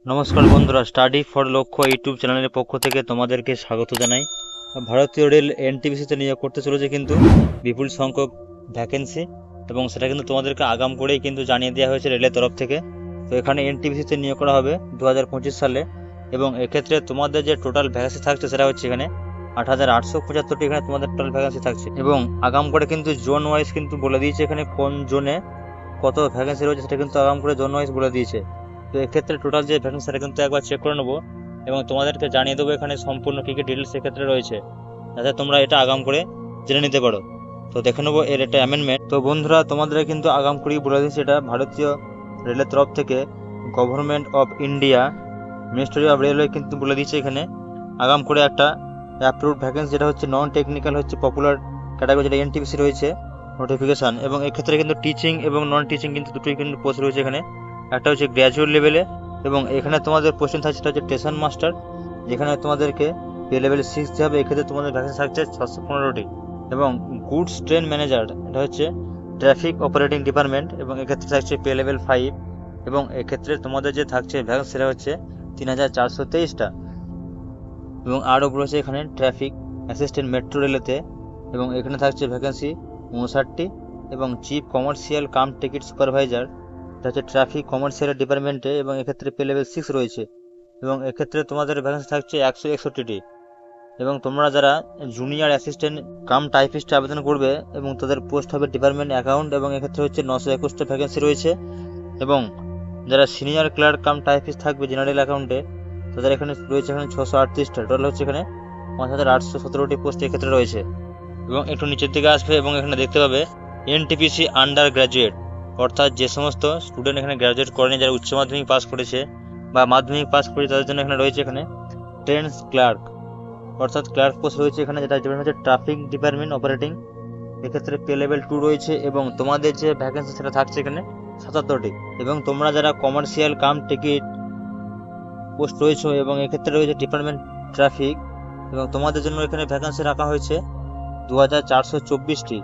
নমস্কার বন্ধুরা, study for লক্ষ্য ইউটিউব চ্যানেলের পক্ষ থেকে তোমাদেরকে স্বাগত জানাই। ভারতীয় রেল এনটিপিসিতে নিয়োগ করতে চলেছে কিন্তু বিপুল সংখ্যক ভ্যাকেন্সি, এবং সেটা কিন্তু তোমাদেরকে আগাম করেই কিন্তু জানিয়ে দেওয়া হয়েছে রেলের তরফ থেকে। তো এখানে এনটিপিসিতে নিয়োগ করা হবে 2025 সালে, এবং এক্ষেত্রে তোমাদের যে টোটাল ভ্যাকেন্সি থাকছে সেটা হচ্ছে এখানে 8,875টি এখানে তোমাদের টোটাল ভ্যাকেন্সি থাকছে, এবং আগাম করে কিন্তু জোন ওয়াইজ কিন্তু বলে দিয়েছে এখানে কোন জোনে কত ভ্যাকেন্সি রয়েছে, সেটা কিন্তু আগাম করে জোন ওয়াইজ বলে দিয়েছে। তো এক্ষেত্রে টোটাল যে ভ্যাকেন্সি সেটা কিন্তু একবার চেক করে নেবো, এবং তোমাদেরকে জানিয়ে দেবো এখানে সম্পূর্ণ কী কী ডিটেলস এক্ষেত্রে রয়েছে, যাতে তোমরা এটা আগাম করে জেনে নিতে পারো। তো দেখে নেবো এর একটা অ্যামেন্ডমেন্ট। তো বন্ধুরা, তোমাদের কিন্তু আগাম করেই বলে দিয়েছে, এটা ভারতীয় রেলের তরফ থেকে government of India ministry of railway কিন্তু বলে দিয়েছে এখানে আগাম করে একটা অ্যাপ্রুভড ভ্যাকেন্সি, যেটা হচ্ছে নন টেকনিক্যাল হচ্ছে পপুলার ক্যাটাগরি, যেটা এনটিপিসি রয়েছে নোটিফিকেশান। এবং এক্ষেত্রে কিন্তু টিচিং এবং নন টিচিং কিন্তু দুটোই কিন্তু পোস্ট রয়েছে এখানে। একটা হচ্ছে গ্র্যাজুয়েট লেভেলে, এবং এখানে তোমাদের পোস্টিং থাকছে সেটা হচ্ছে স্টেশন মাস্টার, যেখানে তোমাদেরকে পে লেভেল 6 দিতে হবে। এক্ষেত্রে তোমাদের ভ্যাকেন্সি থাকছে 615টি। এবং গুডস ট্রেন ম্যানেজার, এটা হচ্ছে ট্রাফিক অপারেটিং ডিপার্টমেন্ট, এবং এক্ষেত্রে থাকছে পে লেভেল 5। এবং এক্ষেত্রে তোমাদের যে থাকছে ভ্যাকেন্সি সেটা হচ্ছে 3,423টা। এবং আরও রয়েছে এখানে ট্রাফিক অ্যাসিস্ট্যান্ট মেট্রো রেলেতে, এবং এখানে থাকছে ভ্যাকেন্সি 59টি। এবং chief commercial cum ticket supervisor, এটা হচ্ছে ট্রাফিক কমার্শিয়াল ডিপার্টমেন্টে, এবং এক্ষেত্রে পে লেভেল 6 রয়েছে। এবং এক্ষেত্রে তোমাদের ভ্যাকেন্সি থাকছে 161টি। এবং তোমরা যারা জুনিয়র অ্যাসিস্ট্যান্ট কাম টাইপিস্টে আবেদন করবে, এবং তাদের পোস্ট হবে ডিপার্টমেন্ট অ্যাকাউন্ট, এবং এক্ষেত্রে হচ্ছে 921টা ভ্যাকেন্সি রয়েছে। এবং যারা সিনিয়র ক্লার্ক কাম টাইপিস্ট থাকবে জেনারেল অ্যাকাউন্টে, তাদের এখানে রয়েছে এখানে 638টা। টোটাল হচ্ছে এখানে 5,817টি পোস্ট এক্ষেত্রে রয়েছে। এবং একটু নিচের দিকে আসবে, এবং এখানে দেখতে পাবে এনটিপিসি আন্ডার গ্র্যাজুয়েট, অর্থাৎ যে সমস্ত স্টুডেন্ট এখানে গ্র্যাজুয়েট করেনি, যারা উচ্চ মাধ্যমিক পাস করেছে বা মাধ্যমিক পাস করেছে, তাদের জন্য এখানে রয়েছে এখানে ট্রেন্স ক্লার্ক, অর্থাৎ ক্লার্ক পোস্ট রয়েছে এখানে, যেটা হচ্ছে ট্রাফিক ডিপার্টমেন্ট অপারেটিং। এক্ষেত্রে পে লেভেল 2 রয়েছে, এবং তোমাদের যে ভ্যাকেন্সি সেটা থাকছে এখানে 77টি। এবং তোমরা যারা কমার্শিয়াল কাম টিকিট পোস্ট রয়েছে, এবং এক্ষেত্রে রয়েছে ডিপার্টমেন্ট ট্রাফিক, এবং তোমাদের জন্য এখানে ভ্যাকেন্সি রাখা হয়েছে 2,424টি।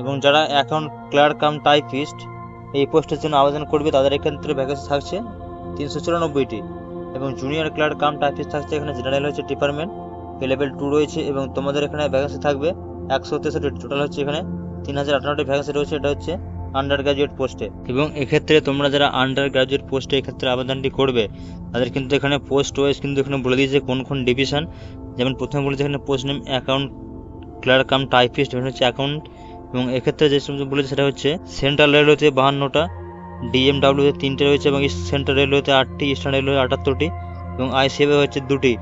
এবং যারা অ্যাকাউন্ট ক্লার্ক কাম টাইপিস্ট এই পোস্টের জন্য আবেদন করবে, তাদের এক্ষেত্রে ভ্যাকেন্সি থাকছে 394টি। এবং জুনিয়র ক্লার্ক কাম টাইপিস্ট থাকছে এখানে জেনারেল হচ্ছে ডিপার্টমেন্ট, পে লেভেল 2 রয়েছে, এবং তোমাদের এখানে ভ্যাকেন্সি থাকবে 163টি। টোটাল হচ্ছে এখানে 3,058টি ভ্যাকেন্সি রয়েছে, এটা হচ্ছে আন্ডার গ্র্যাজুয়েট পোস্টে। এবং এক্ষেত্রে তোমরা যারা আন্ডার গ্র্যাজুয়েট পোস্টে এক্ষেত্রে আবেদনটি করবে, তাদের কিন্তু এখানে পোস্ট ওয়াইজ কিন্তু এখানে বলে দিয়েছে কোন কোন ডিভিশন। যেমন প্রথমে বলেছে এখানে post name account clerk cum typist, হচ্ছে অ্যাকাউন্ট। এবং এক্ষেত্রে যে সমস্ত বলেছে সেটা হচ্ছে সেন্ট্রাল রেলওয়েতে 52টা, ডিএমডাব্লিউতে 3টে রয়েছে, এবং সেন্ট্রাল রেলওয়েতে 8টি, ইস্টার্ন রেলওয়ে 78টি, এবং আইসিএফে হচ্ছে 2টি,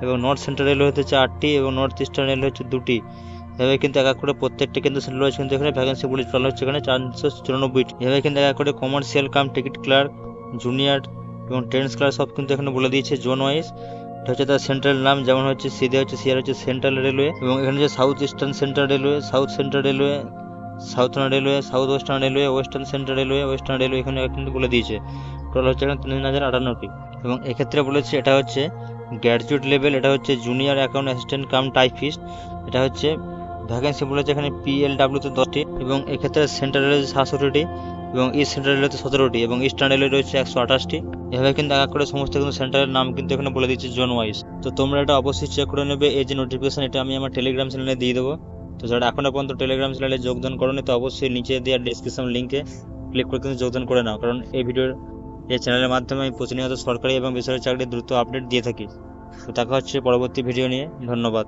এবং নর্থ সেন্ট্রাল রেলওয়ে হচ্ছে 8টি, এবং নর্থ ইস্টার্ন রেলওয়ে হচ্ছে 2টি। এভাবে কিন্তু এক এক করে প্রত্যেকটা কিন্তু সেন্ট্রাল রয়েছে কিন্তু এখানে ভ্যাকেন্সি বলে টোটাল হচ্ছে এখানে 494টি। এভাবে কিন্তু এক এক করে commercial cum ticket clerk, junior এবং ট্রেন্স ক্লার্ক সব কিন্তু এখানে বলে দিয়েছে জোন ওয়াইজ। এটা হচ্ছে তার সেন্ট্রাল নাম, যেমন হচ্ছে সিধে হচ্ছে সিআর হচ্ছে সেন্ট্রাল রেলওয়ে, এবং এখানে হচ্ছে south eastern central railway, south central railway, southern railway, south western railway, western central railway, western railway এখানে কিন্তু বলে দিয়েছে। টোটাল হচ্ছে এখানে 3,058টি। এবং এক্ষেত্রে বলেছে এটা হচ্ছে গ্র্যাজুয়েট লেভেল, এটা হচ্ছে junior account assistant cum typist, এটা হচ্ছে ভ্যাকেন্সি বলেছে এখানে পিএলডাব্লিউতে 10টি, এবং এক্ষেত্রে সেন্ট্রাল রেলওয়ে 67টি, এবং ইস্ট সেন্ট্রাল রেলওয়েতে 17টি, এবং ইস্টার্ন রেলওয়ে রয়েছে 128টি। এভাবে কিন্তু এক এক করে সমস্ত কিন্তু সেন্টারের নাম কিন্তু এখানে বলে দিচ্ছে জোন ওয়াইজ। তো তোমরা এটা অবশ্যই চেক করে নেবে। এই যে নোটিফিকেশন, এটা আমি আমার টেলিগ্রাম চ্যানেলে দিয়ে দেবো। তো যারা এখনো পর্যন্ত টেলিগ্রাম চ্যানেলে যোগদান করোনি, তো অবশ্যই নিচে দেওয়া ডিসক্রিপশন লিঙ্কে ক্লিক করে কিন্তু যোগদান করে নাও, কারণ এই চ্যানেলের মাধ্যমে আমি প্রতিনিয়ত সরকারি এবং বেসরকারি চাকরির দ্রুত আপডেট দিয়ে থাকি। তো দেখা হচ্ছে পরবর্তী ভিডিও নিয়ে। ধন্যবাদ।